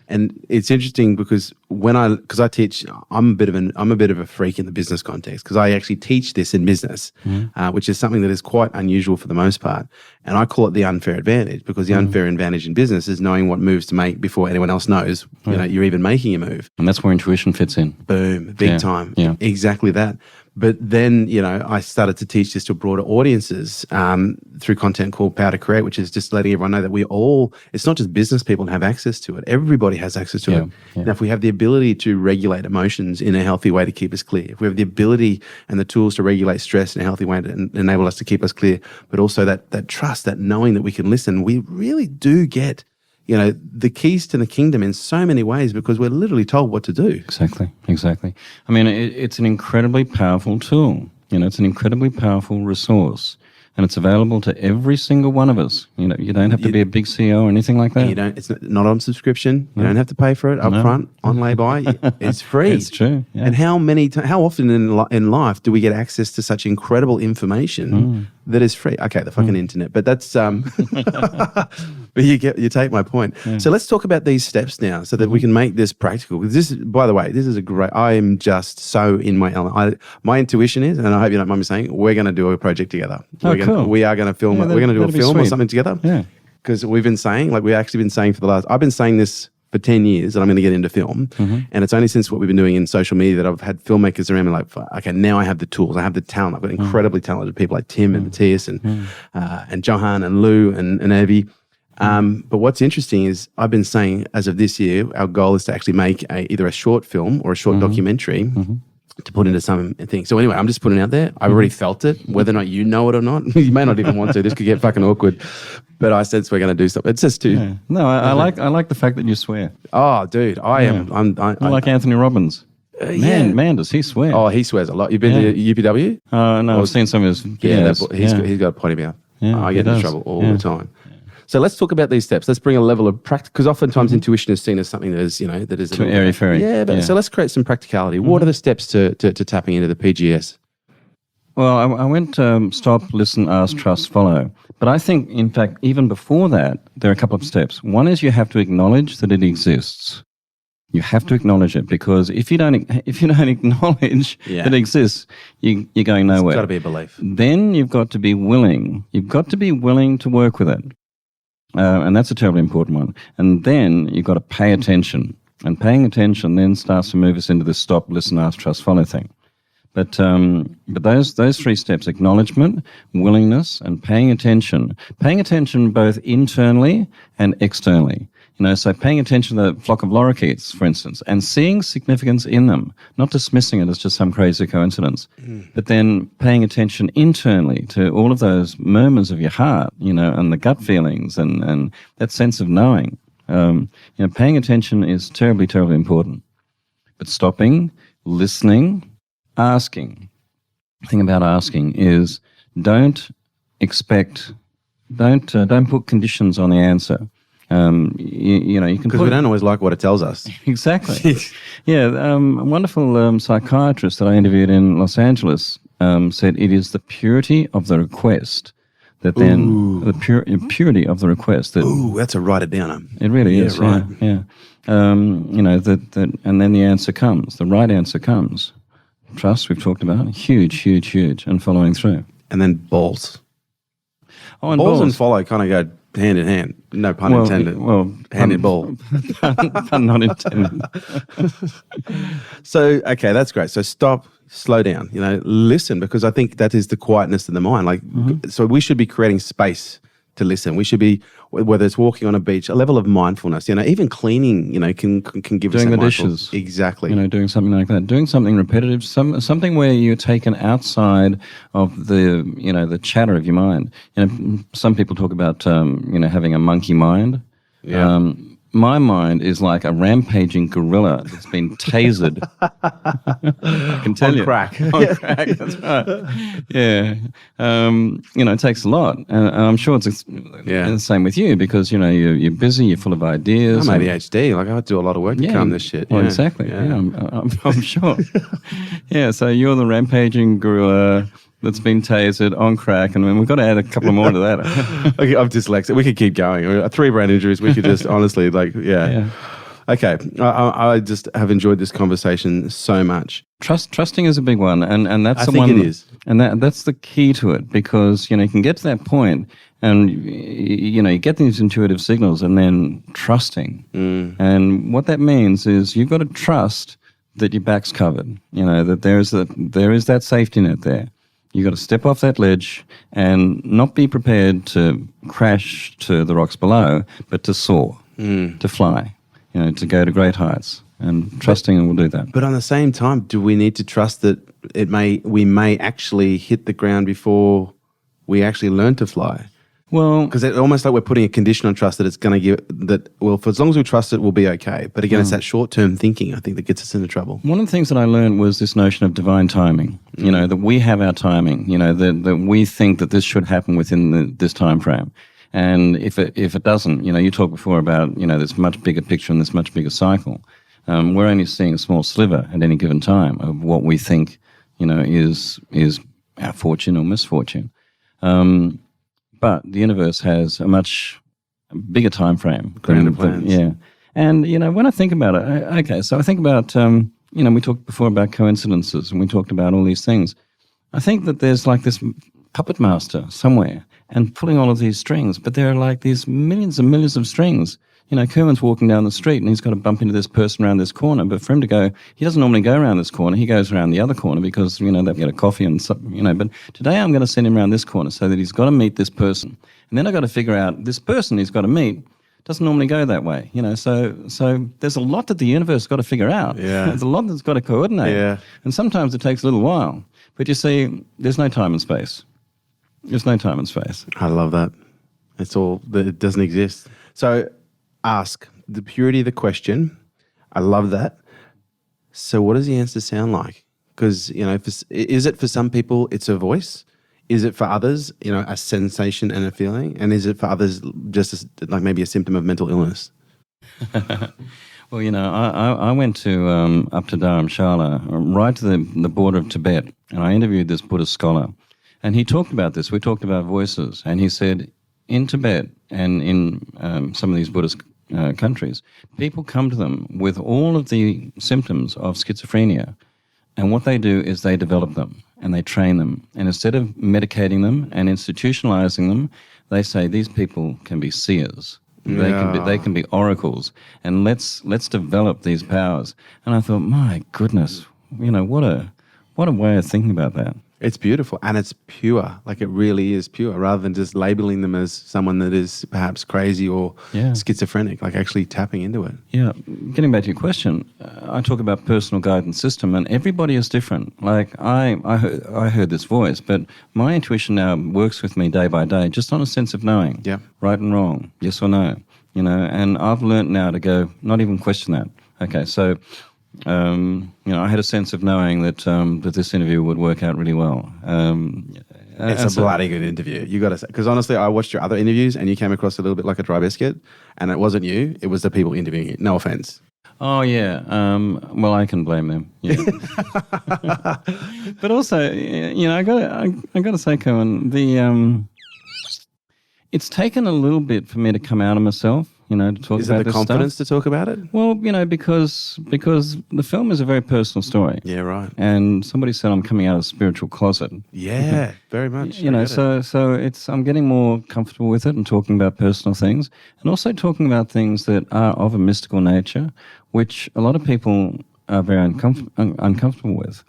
And it's interesting because because I teach, I'm a bit of a freak in the business context, because I actually teach this in business, which is something that is quite unusual for the most part. And I call it the unfair advantage, because the unfair advantage in business is knowing what moves to make before anyone else knows, you're even making a move. And that's where intuition fits in. Big time. Yeah. Exactly that. But then, I started to teach this to broader audiences through content called Power to Create, which is just letting everyone know that it's not just business people have access to it. Everybody has access to it. Yeah. Now, if we have the ability to regulate emotions in a healthy way to keep us clear, if we have the ability and the tools to regulate stress in a healthy way to enable us to keep us clear, but also that trust, that knowing that we can listen, we really do get the keys to the kingdom in so many ways, because we're literally told what to do. Exactly. I mean, it's an incredibly powerful tool. It's an incredibly powerful resource, and it's available to every single one of us. You don't have to be a big CEO or anything like that. It's not on subscription. You don't have to pay for it up front, on lay-by. It's free. It's true. Yeah. And how often in life do we get access to such incredible information that is free? Okay, the fucking internet, but that's but you take my point. Yeah. So let's talk about these steps now, so that we can make this practical. Because this, by the way, this is I am just so in my element. My intuition is, and I hope you don't mind me saying, we're going to do a project together. Cool. We are going to film. We're going to do a film or something together. Yeah. Because we've been saying, we've actually been saying I've been saying this for 10 years that I'm going to get into film. And it's only since what we've been doing in social media that I've had filmmakers around me okay, now I have the tools, I have the talent. I've got incredibly talented people like Tim and Matthias and Johan and Lou and Evie. But what's interesting is I've been saying, as of this year, our goal is to actually make either a short film or a short documentary to put into something. So anyway, I'm just putting it out there. I've already felt it, whether or not you know it or not. You may not even want to. This could get fucking awkward. But I said we're going to do something. It's just too. Yeah. No, I like the fact that you swear. Oh, dude, I am. I'm like Anthony Robbins. Man, does he swear? Oh, he swears a lot. You've been to UPW? No, I've seen some of his videos. He's got a potty mouth. Yeah, I get in trouble all the time. So let's talk about these steps. Let's bring a level of practice, because oftentimes intuition is seen as something that is, that is too airy-fairy. Yeah, but so let's create some practicality. What are the steps to tapping into the PGS? Well, I went stop, listen, ask, trust, follow. But I think, in fact, even before that, there are a couple of steps. One is you have to acknowledge that it exists. You have to acknowledge it, because if you don't acknowledge that it exists, you're going nowhere. It's got to be a belief. Then you've got to be willing. You've got to be willing to work with it. And that's a terribly important one. And then you've got to pay attention. And paying attention then starts to move us into this stop, listen, ask, trust, follow thing. But those 3 steps, acknowledgement, willingness, and paying attention both internally and externally. So paying attention to the flock of lorikeets, for instance, and seeing significance in them, not dismissing it as just some crazy coincidence, but then paying attention internally to all of those murmurs of your heart, and the gut feelings and that sense of knowing. Paying attention is terribly, terribly important. But stopping, listening, asking. The thing about asking is don't put conditions on the answer. You can, because we don't always like what it tells us. Exactly. A wonderful psychiatrist that I interviewed in Los Angeles said it is the purity of the request that then purity of the request that. Ooh, that's a write it down. It really is. Right. Yeah. That and then the answer comes. The right answer comes. Trust, we've talked about, huge, and following through. And then balls. Oh, and balls and follow kind of go hand in hand. No pun intended. Well, hand in ball. Pun not intended. So, okay, that's great. So stop, slow down, listen, because I think that is the quietness of the mind. So we should be creating space to listen. We should be, whether it's walking on a beach, a level of mindfulness, even cleaning, can give us doing that the dishes. Exactly. Doing something like that. Doing something repetitive, something where you're taken outside of the, the chatter of your mind. Some people talk about, having a monkey mind. Yeah. My mind is like a rampaging gorilla that's been tasered. I can tell you. Crack. On crack, that's right. Yeah. It takes a lot. And I'm sure it's the same with you, because, you're busy, you're full of ideas. I'm ADHD. I do a lot of work to calm this shit. Well, exactly. Yeah, I'm sure. So you're the rampaging gorilla that's been tasered on crack, and we've got to add a couple more to that. Okay, I'm dyslexic. We could keep going. 3 brain injuries. We could just honestly, Okay, I just have enjoyed this conversation so much. Trusting is a big one, and that's I think it is, and that's the key to it, because you can get to that point, and you get these intuitive signals, and then trusting, and what that means is you've got to trust that your back's covered. That there is that safety net there. You've got to step off that ledge and not be prepared to crash to the rocks below, but to soar, to fly, to go to great heights. And trusting will do that. But on the same time, do we need to trust that we may actually hit the ground before we actually learn to fly? Well, because it's almost like we're putting a condition on trust that it's going to give that. Well, for as long as we trust it, we'll be okay. But again, it's that short-term thinking, I think, that gets us into trouble. One of the things that I learned was this notion of divine timing. That we have our timing. That we think that this should happen within this time frame. And if it doesn't, you talked before about this much bigger picture and this much bigger cycle. We're only seeing a small sliver at any given time of what we think is our fortune or misfortune. But the universe has a much bigger time frame. Grander plans. Yeah. And, when I think about it, so I think about, we talked before about coincidences, and we talked about all these things. I think that there's like this puppet master somewhere and pulling all of these strings, but there are like these millions and millions of strings. Kerwin's walking down the street and he's got to bump into this person around this corner, but for him to go, he doesn't normally go around this corner, he goes around the other corner because, they've got a coffee and something, but today I'm going to send him around this corner so that he's got to meet this person. And then I've got to figure out this person he's got to meet doesn't normally go that way, so there's a lot that the universe has got to figure out. Yeah. There's a lot that's got to coordinate. Yeah. And sometimes it takes a little while. But you see, there's no time and space. There's no time and space. I love that. It doesn't exist. So ask the purity of the question. I love that. So what does the answer sound like? Because, is it for some people, it's a voice? Is it for others, a sensation and a feeling? And is it for others just like maybe a symptom of mental illness? Well, I went to up to Dharamshala, right to the border of Tibet, and I interviewed this Buddhist scholar. And he talked about this. We talked about voices. And he said in Tibet and in some of these Buddhist countries, people come to them with all of the symptoms of schizophrenia, and what they do is they develop them and they train them. And instead of medicating them and institutionalizing them, they say these people can be seers. They can be oracles, and let's develop these powers. And I thought, my goodness, what a way of thinking about that. It's beautiful, and it's pure. Like, it really is pure, rather than just labeling them as someone that is perhaps crazy or schizophrenic, like actually tapping into it. Yeah. Getting back to your question, I talk about personal guidance system, and everybody is different. Like, I heard this voice, but my intuition now works with me day by day, just on a sense of knowing right and wrong, yes or no, and I've learnt now to go, not even question that. Okay, so... I had a sense of knowing that this interview would work out really well. It's a bloody good interview, you got to say. Because honestly, I watched your other interviews and you came across a little bit like a dry biscuit, and it wasn't you, it was the people interviewing you. No offense. Oh, yeah. Well, I can blame them. Yeah. But also, I got to say, Kerwin, it's taken a little bit for me to come out of myself. To talk about this stuff. Is it the confidence to talk about it? Well, because the film is a very personal story. Yeah, right. And somebody said I'm coming out of a spiritual closet. Yeah, very much. So I'm getting more comfortable with it and talking about personal things, and also talking about things that are of a mystical nature, which a lot of people are very uncomfortable with.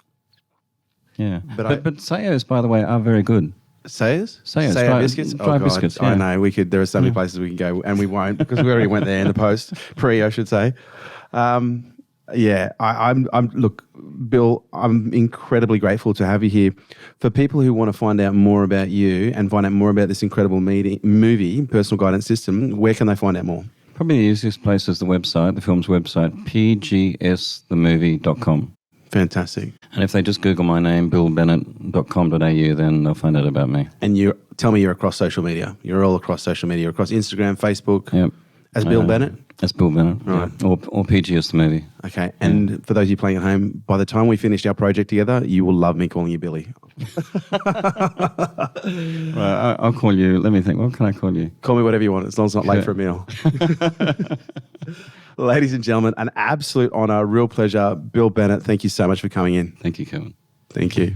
Yeah, but sayos, by the way, are very good. Sayers? Dry biscuits? Dry biscuits, yeah. I know, there are so many places we can go, and we won't, because we already went there in the post, I should say. Look, Bill, I'm incredibly grateful to have you here. For people who want to find out more about you and find out more about this incredible movie, Personal Guidance System, where can they find out more? Probably the easiest place is the film's website, pgsthemovie.com. Fantastic. And if they just Google my name, billbennett.com.au, then they'll find out about me. And tell me you're across social media. You're all across social media. You're across Instagram, Facebook. Yep. As Bill Bennett? As Bill Bennett, right. Yeah. Or PGS the movie. Okay. And for those of you playing at home, by the time we finished our project together, you will love me calling you Billy. Right, I'll call you. Let me think. What can I call you? Call me whatever you want, as long as it's not late for a meal. Ladies and gentlemen, an absolute honour, real pleasure. Bill Bennett, thank you so much for coming in. Thank you, Kerwin. Thank you.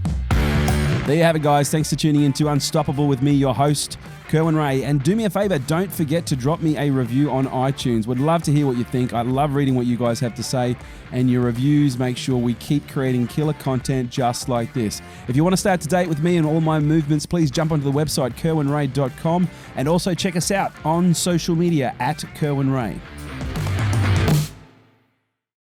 There you have it, guys. Thanks for tuning in to Unstoppable with me, your host, Kerwin Ray. And do me a favour, don't forget to drop me a review on iTunes. Would love to hear what you think. I love reading what you guys have to say. And your reviews make sure we keep creating killer content just like this. If you want to stay up to date with me and all my movements, please jump onto the website, kerwinray.com. And also check us out on social media at Kerwin Ray.